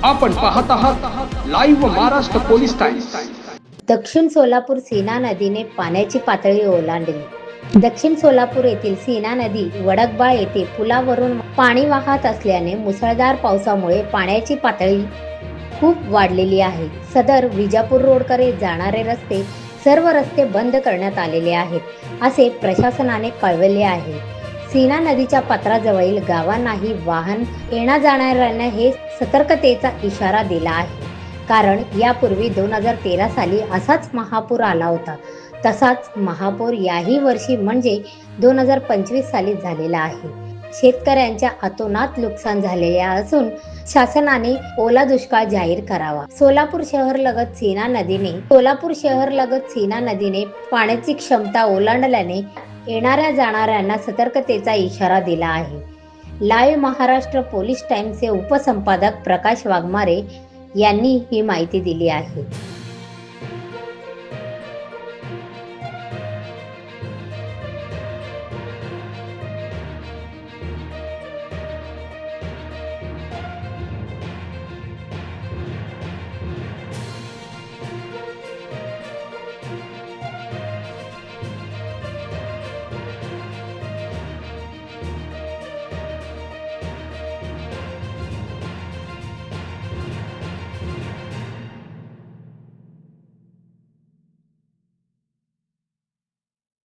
आपण पाहत आहात लाईव्ह महाराष्ट्र पोलीस टाइम्स। दक्षिण सोलापूर सीना नदीने पाण्याची पातळी ओलांडली। दक्षिण सोलापूर येथील सीना नदी वडकबाळ येथे पुलावरून पाणी वाहत असल्याने मुसळधार पावसामुळे पाण्याची पातळी खूप वाढलेली आहे। सदर विजापूर रोडकडे जाणारे रस्ते सर्व रस्ते बंद करण्यात आलेले आहेत असे प्रशासनाने कळवले आहे। सीना नदीच्या पात्राजवळील गावांनाही वाहन येणा जाणाऱ्यांना हे सतर्कतेचा इशारा दिला आहे, कारण यापूर्वी 2013 साली असाच महापूर आला होता। तसाच महापूर याही वर्षी म्हणजे 2025 साली झालेला आहे। शेतकऱ्यांच्या अतोनात नुकसान झालेले असून शासनाने ओला दुष्काळ जाहीर करावा। सोलापूर शहर लगत सीना नदीने पाण्याची क्षमता ओलांडल्याने येणाऱ्या जाणाऱ्यांना सतर्कतेचा इशारा दिला आहे। लाईव्ह महाराष्ट्र पोलीस टाइम्सचे उपसंपादक प्रकाश वाघमारे यांनी ही माहिती दिली आहे।